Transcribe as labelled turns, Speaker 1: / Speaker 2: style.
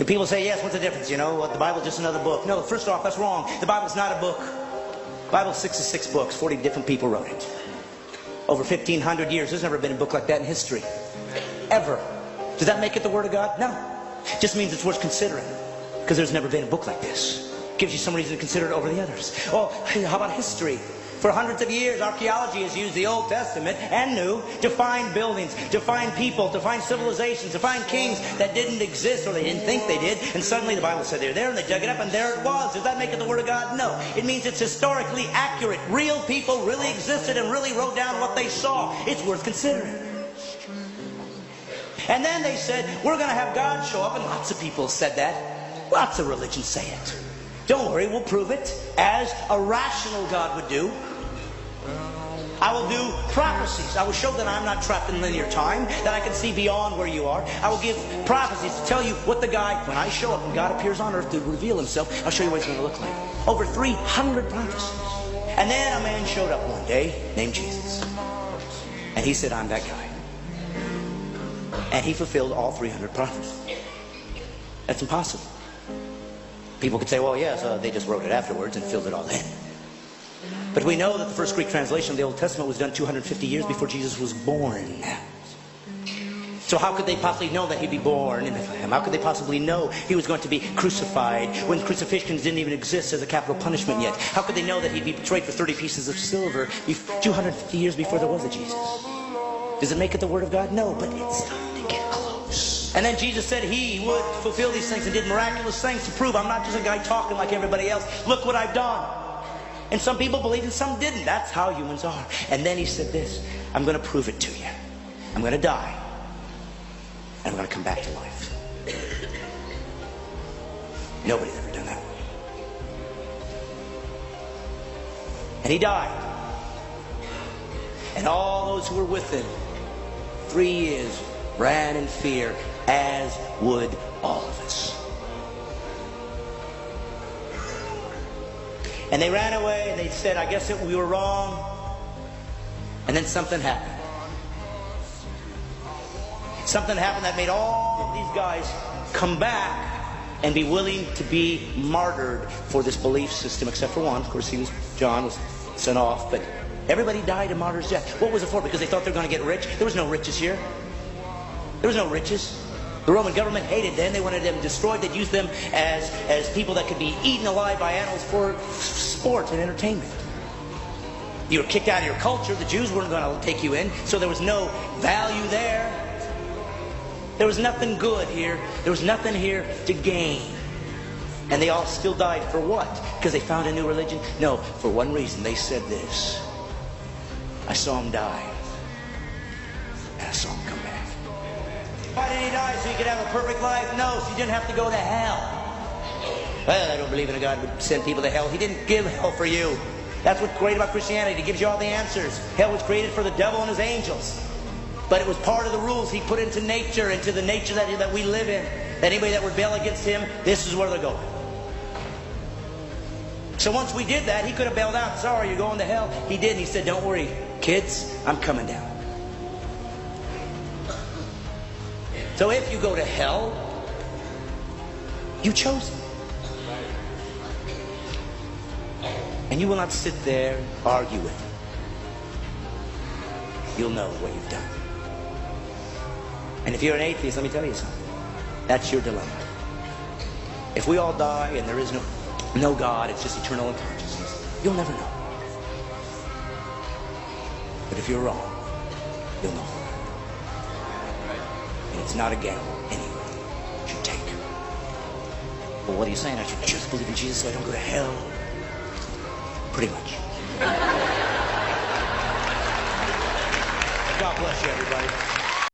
Speaker 1: And people say, yes, what's the difference? You know, the Bible's just another book. No, first off, that's wrong. The Bible's not a book. The Bible's 66 books. 40 different people wrote it. Over 1,500 years. There's never been a book like that in history. Ever. Does that make it the Word of God? No. It just means it's worth considering. Because there's never been a book like this. Gives you some reason to consider it over the others. Oh, how about history? For hundreds of years, archaeology has used the Old Testament and New to find buildings, to find people, to find civilizations, to find kings that didn't exist or they didn't think they did. And suddenly the Bible said they're there and they dug it up and there it was. Does that make it the Word of God? No. It means it's historically accurate. Real people really existed and really wrote down what they saw. It's worth considering. And then they said, we're going to have God show up. And lots of people said that. Lots of religions say it. Don't worry, we'll prove it as a rational God would do. I will do prophecies. I will show that I'm not trapped in linear time, that I can see beyond where you are. I will give prophecies to tell you what the guy, when I show up and God appears on earth to reveal himself, I'll show you what he's going to look like. Over 300 prophecies. And then a man showed up one day named Jesus. And he said, I'm that guy. And he fulfilled all 300 prophecies. That's impossible. People could say, well, yes, they just wrote it afterwards and filled it all in. But we know that the first Greek translation of the Old Testament was done 250 years before Jesus was born. So how could they possibly know that he'd be born in Bethlehem? How could they possibly know he was going to be crucified when crucifixions didn't even exist as a capital punishment yet? How could they know that he'd be betrayed for 30 pieces of silver 250 years before there was a Jesus? Does it make it the Word of God? No, but it's starting to get close. And then Jesus said he would fulfill these things and did miraculous things to prove I'm not just a guy talking like everybody else. Look what I've done. And some people believed and some didn't. That's how humans are. And then he said this, I'm going to prove it to you. I'm going to die. And I'm going to come back to life. Nobody's ever done that. And he died. And all those who were with him, 3 years, ran in fear, as would all of us. And they ran away and they said, I guess we were wrong. And then something happened. Something happened that made all of these guys come back and be willing to be martyred for this belief system, except for one. Of course, John was sent off, but everybody died a martyr's death. What was it for? Because they thought they were going to get rich? There was no riches here. There was no riches. The Roman government hated them. They wanted them destroyed. They'd use them as people that could be eaten alive by animals for sport and entertainment. You were kicked out of your culture. The Jews weren't going to take you in, so there was no value there. There was nothing good here. There was nothing here to gain. And they all still died for what? Because they found a new religion? No, for one reason. They said this. I saw him die. And I saw him come back. Why did he die? So he could have a perfect life? No, so he didn't have to go to hell. Well, I don't believe in a God who would send people to hell. He didn't give hell for you. That's what's great about Christianity. It gives you all the answers. Hell was created for the devil and his angels. But it was part of the rules he put into nature, into the nature that we live in. Anybody that rebel against him, this is where they're going. So once we did that, he could have bailed out. Sorry, you're going to hell. He didn't. He said, don't worry, kids, I'm coming down. So if you go to hell, you chose it. And you will not sit there and argue with him. You'll know what you've done. And if you're an atheist, let me tell you something. That's your dilemma. If we all die and there is no God, it's just eternal unconsciousness, you'll never know. But if you're wrong, you'll know. And it's not a gamble anyway. You should take. Well, what are you saying? I should just believe in Jesus so I don't go to hell? Pretty much. God bless you, everybody.